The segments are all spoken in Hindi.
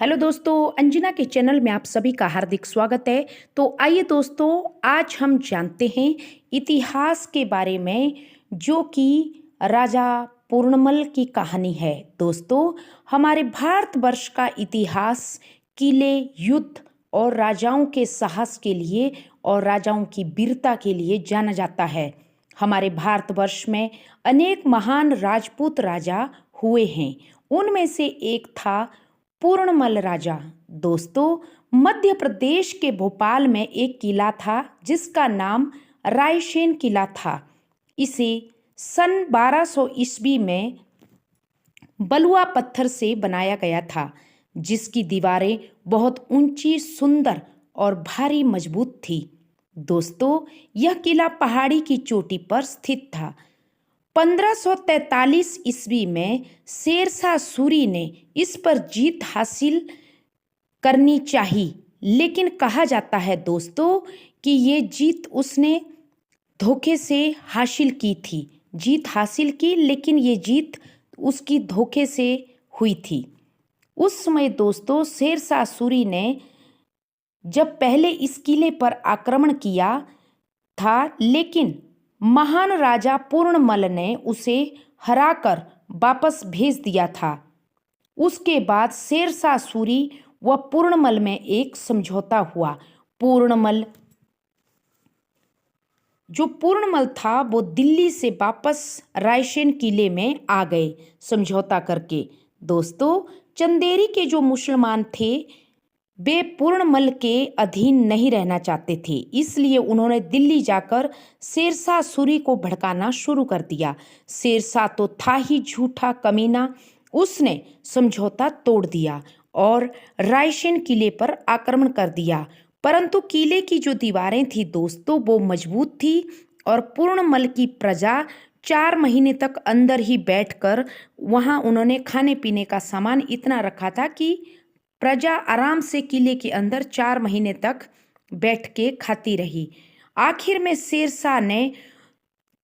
हेलो दोस्तों, अंजना के चैनल में आप सभी का हार्दिक स्वागत है। तो आइए दोस्तों, आज हम जानते हैं इतिहास के बारे में, जो कि राजा पूर्णमल की कहानी है। दोस्तों, हमारे भारतवर्ष का इतिहास किले, युद्ध और राजाओं के साहस के लिए और राजाओं की वीरता के लिए जाना जाता है। हमारे भारतवर्ष में अनेक महान राजपूत राजा हुए हैं। उनमें से एक था पूर्णमल राजा। दोस्तों, मध्य प्रदेश के भोपाल में एक किला था जिसका नाम रायसेन किला था। इसे सन 1200 ईस्वी में बलुआ पत्थर से बनाया गया था, जिसकी दीवारें बहुत ऊंची, सुंदर और भारी मजबूत थी। दोस्तों, यह किला पहाड़ी की चोटी पर स्थित था। 1543 ईस्वी में शेरशाह सूरी ने इस पर जीत हासिल करनी चाहिए, लेकिन कहा जाता है दोस्तों कि ये जीत उसने धोखे से हासिल की थी। जीत हासिल की, लेकिन ये जीत उसकी धोखे से हुई थी। उस समय दोस्तों, शेरशाह सूरी ने जब पहले इस किले पर आक्रमण किया था, लेकिन महान राजा पूर्णमल ने उसे हराकर वापस भेज दिया था। उसके बाद शेरशाह सूरी व पूर्णमल में एक समझौता हुआ। पूर्णमल था वो दिल्ली से वापस रायसेन किले में आ गए समझौता करके। दोस्तों, चंदेरी के जो मुसलमान थे वे पूर्णमल के अधीन नहीं रहना चाहते थे, इसलिए उन्होंने दिल्ली जाकर शेरशाह सूरी को भड़काना शुरू कर दिया। शेरशाह तो था ही झूठा कमीना, उसने समझौता तोड़ दिया और रायसेन किले पर आक्रमण कर दिया। परंतु किले की जो दीवारें थी दोस्तों, वो मजबूत थी और पूर्णमल की प्रजा 4 महीने तक अंदर ही बैठकर, वहाँ उन्होंने खाने पीने का सामान इतना रखा था कि प्रजा आराम से किले के अंदर 4 महीने तक बैठ के खाती रही। आखिर में शेरशाह ने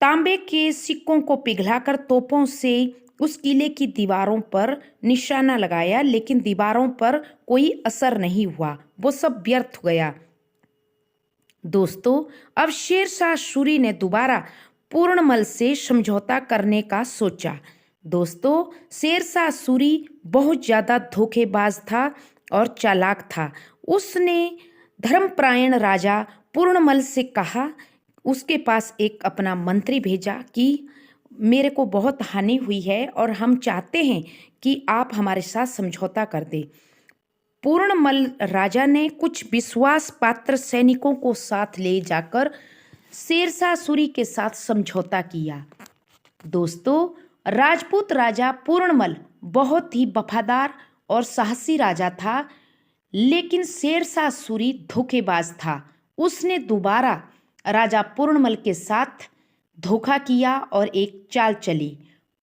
तांबे के सिक्कों को पिघलाकर तोपों से उस किले की दीवारों पर निशाना लगाया, लेकिन दीवारों पर कोई असर नहीं हुआ, वो सब व्यर्थ हो गया। दोस्तों, अब शेरशाह सूरी ने दोबारा पूर्णमल से समझौता करने का सोचा। दोस्तों, शेरशाह सूरी बहुत ज़्यादा धोखेबाज था और चालाक था। उसने धर्मपरायण राजा पूर्णमल से कहा, उसके पास एक अपना मंत्री भेजा कि मेरे को बहुत हानि हुई है और हम चाहते हैं कि आप हमारे साथ समझौता कर दें। पूर्णमल राजा ने कुछ विश्वास पात्र सैनिकों को साथ ले जाकर शेरशाह सूरी के साथ समझौता किया। दोस्तों, राजपूत राजा पूर्णमल बहुत ही वफादार और साहसी राजा था, लेकिन शेरशाह सूरी धोखेबाज था। उसने दोबारा राजा पूर्णमल के साथ धोखा किया और एक चाल चली।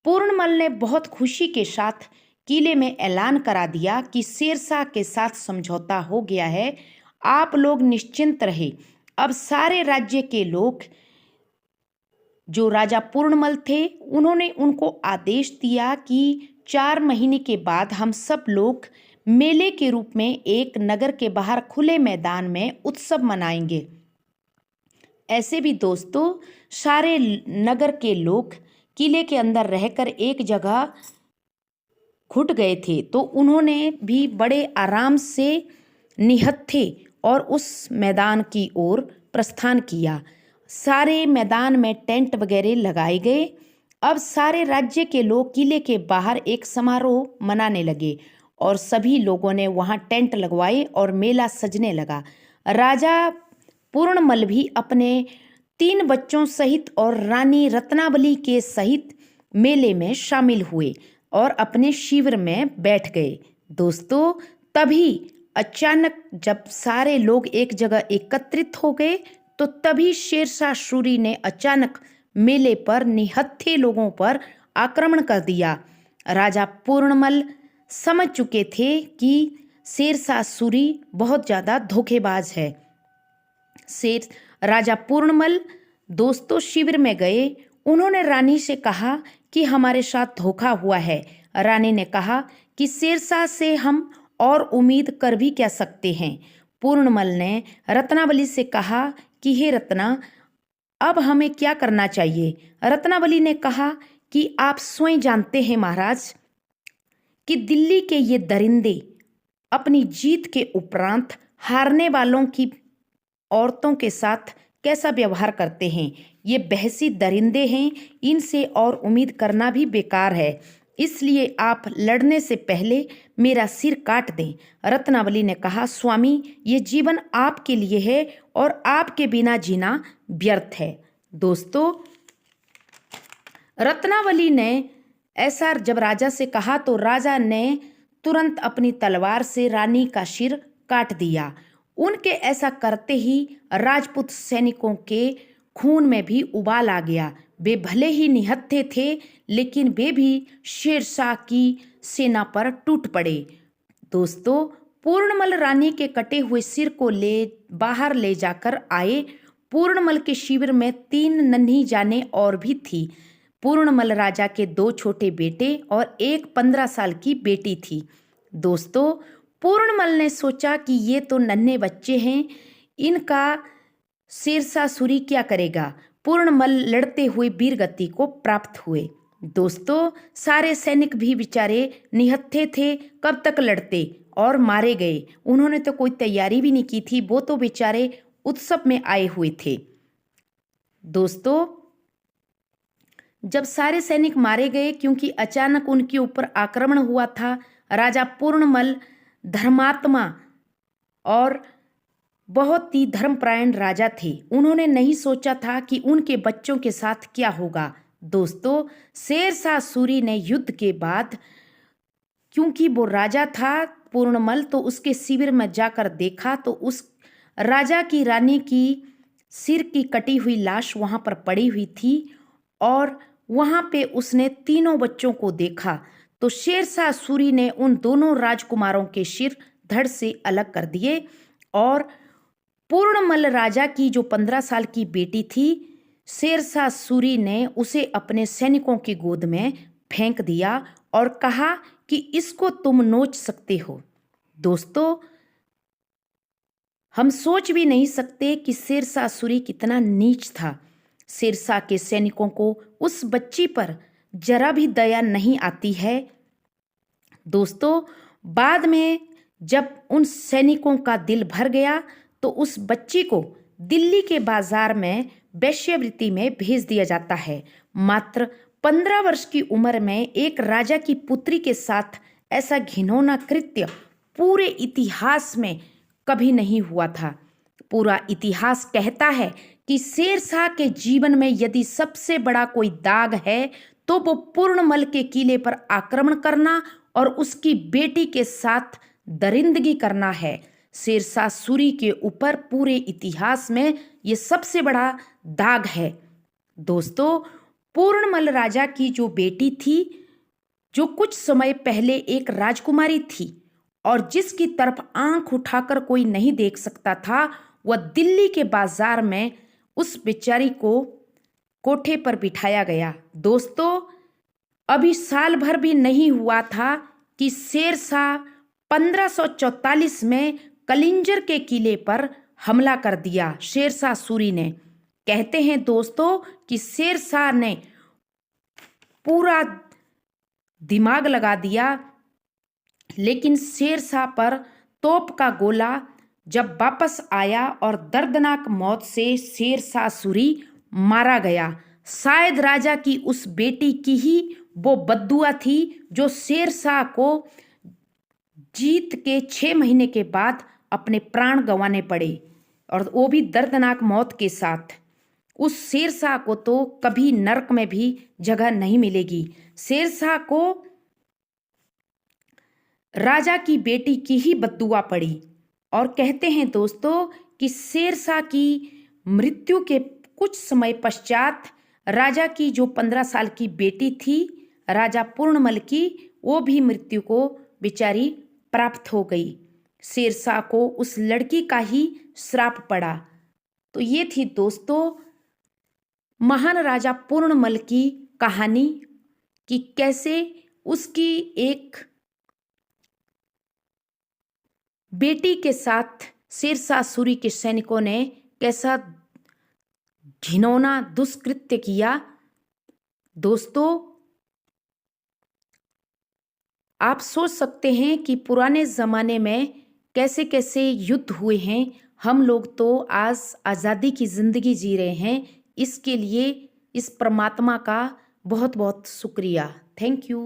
पूर्णमल ने बहुत खुशी के साथ किले में ऐलान करा दिया कि शेरशाह के साथ समझौता हो गया है, आप लोग निश्चिंत रहे। अब सारे राज्य के लोग, जो राजा पूर्णमल थे, उन्होंने उनको आदेश दिया कि 4 महीने के बाद हम सब लोग मेले के रूप में एक नगर के बाहर खुले मैदान में उत्सव मनाएंगे। ऐसे भी दोस्तों, सारे नगर के लोग किले के अंदर रहकर एक जगह घुट गए थे, तो उन्होंने भी बड़े आराम से निहत्थे और उस मैदान की ओर प्रस्थान किया। सारे मैदान में टेंट वगैरह लगाए गए। अब सारे राज्य के लोग किले के बाहर एक समारोह मनाने लगे और सभी लोगों ने वहाँ टेंट लगवाए और मेला सजने लगा। राजा पूर्णमल भी अपने 3 बच्चों सहित और रानी रत्नावली के सहित मेले में शामिल हुए और अपने शिविर में बैठ गए। दोस्तों, तभी अचानक जब सारे लोग एक जगह एकत्रित हो गए, तो तभी शेरशाह सूरी ने अचानक मेले पर निहत्थे लोगों पर आक्रमण कर दिया। राजा पूर्णमल समझ चुके थे कि शेरशाह सूरी बहुत ज़्यादा धोखेबाज है। राजा पूर्णमल दोस्तों शिविर में गए। उन्होंने रानी से कहा कि हमारे साथ धोखा हुआ है। रानी ने कहा कि शेरशाह से हम और उम्मीद कर भी क्या सकते हैं। पूर्णमल ने रत्नावली से कहा कि हे रत्ना, अब हमें क्या करना चाहिए। रत्नावली ने कहा कि आप स्वयं जानते हैं महाराज कि दिल्ली के ये दरिंदे अपनी जीत के उपरांत हारने वालों की औरतों के साथ कैसा व्यवहार करते हैं। ये बहसी दरिंदे हैं, इनसे और उम्मीद करना भी बेकार है। इसलिए आप लड़ने से पहले मेरा सिर काट दें। रत्नावली ने कहा, स्वामी, ये जीवन आपके लिए है और आपके बिना जीना व्यर्थ है। दोस्तों, रत्नावली ने ऐसा जब राजा से कहा तो राजा ने तुरंत अपनी तलवार से रानी का सिर काट दिया। उनके ऐसा करते ही राजपूत सैनिकों के खून में भी उबाल आ गया। वे भले ही निहत्थे थे, लेकिन वे भी शेरशाह की सेना पर टूट पड़े। दोस्तों, पूर्णमल रानी के कटे हुए सिर को बाहर ले जाकर आए। पूर्णमल के शिविर में 3 नन्ही जानें और भी थी। पूर्णमल राजा के 2 छोटे बेटे और एक 15 साल की बेटी थी। दोस्तों, पूर्णमल ने सोचा कि ये तो नन्हे बच्चे हैं, इनका शेरशाह सूरी क्या करेगा। पूर्णमल लड़ते हुए वीरगति को प्राप्त हुए। दोस्तों, सारे सैनिक भी बेचारे निहत्थे थे, कब तक लड़ते, और मारे गए। उन्होंने तो कोई तैयारी भी नहीं की थी, वो तो बेचारे उत्सव में आए हुए थे। दोस्तों, जब सारे सैनिक मारे गए, क्योंकि अचानक उनके ऊपर आक्रमण हुआ था, राजा पूर्णमल धर्मात्मा और बहुत ही धर्मपरायण राजा थे। उन्होंने नहीं सोचा था कि उनके बच्चों के साथ क्या होगा। दोस्तों, शेरशाह सूरी ने युद्ध के बाद, क्योंकि वो राजा था पूर्णमल, तो उसके शिविर में जाकर देखा तो उस राजा की रानी की सिर की कटी हुई लाश वहां पर पड़ी हुई थी और वहां पे उसने तीनों बच्चों को देखा। तो शेरशाह सूरी ने उन दोनों राजकुमारों के सिर धड़ से अलग कर दिए और पूर्णमल राजा की जो 15 साल की बेटी थी, शेरशाह सूरी ने उसे अपने सैनिकों की गोद में फेंक दिया और कहा कि इसको तुम नोच सकते हो। दोस्तों, हम सोच भी नहीं सकते कि शेरशाह सूरी कितना नीच था। शेरशाह के सैनिकों को उस बच्ची पर जरा भी दया नहीं आती है। दोस्तों, बाद में जब उन सैनिकों का दिल भर गया तो उस बच्ची को दिल्ली के बाजार में वेश्यावृत्ति में भेज दिया जाता है। मात्र 15 वर्ष की उम्र में एक राजा की पुत्री के साथ ऐसा घिनौना कृत्य पूरे इतिहास में कभी नहीं हुआ था। पूरा इतिहास कहता है कि शेरशाह के जीवन में यदि सबसे बड़ा कोई दाग है तो वो पूर्णमल के किले पर आक्रमण करना और उसकी बेटी के साथ दरिंदगी करना है। शेरशाह सूरी के ऊपर पूरे इतिहास में ये सबसे बड़ा दाग है। दोस्तों, पूर्णमल राजा की जो बेटी थी, जो कुछ समय पहले एक राजकुमारी थी और जिसकी तरफ आंख उठाकर कोई नहीं देख सकता था, वह दिल्ली के बाजार में उस बेचारी को कोठे पर बिठाया गया। दोस्तों, अभी साल भर भी नहीं हुआ था कि शेरशाह 1544 में कलिंजर के किले पर हमला कर दिया शेरशाह सूरी ने। कहते हैं दोस्तों कि शेरशाह ने पूरा दिमाग लगा दिया, लेकिन शेरशाह पर तोप का गोला जब वापस आया और दर्दनाक मौत से शेरशाह सूरी मारा गया। शायद राजा की उस बेटी की ही वो बद्दुआ थी जो शेरशाह को जीत के 6 महीने के बाद अपने प्राण गंवाने पड़े, और वो भी दर्दनाक मौत के साथ। उस शेरशाह को तो कभी नरक में भी जगह नहीं मिलेगी। शेरशाह को राजा की बेटी की ही बद्दुआ पड़ी। और कहते हैं दोस्तों कि शेरशाह की मृत्यु के कुछ समय पश्चात राजा की जो 15 साल की बेटी थी, राजा पूर्णमल की, वो भी मृत्यु को बेचारी प्राप्त हो गई। शेरशाह को उस लड़की का ही श्राप पड़ा। तो ये थी दोस्तों महान राजा पूर्णमल की कहानी कि कैसे उसकी एक बेटी के साथ शेरशाह सूरी के सैनिकों ने कैसा घिनौना दुष्कृत्य किया। दोस्तों, आप सोच सकते हैं कि पुराने ज़माने में कैसे कैसे युद्ध हुए हैं। हम लोग तो आज आज़ादी की ज़िंदगी जी रहे हैं। इसके लिए इस परमात्मा का बहुत बहुत शुक्रिया। Thank you.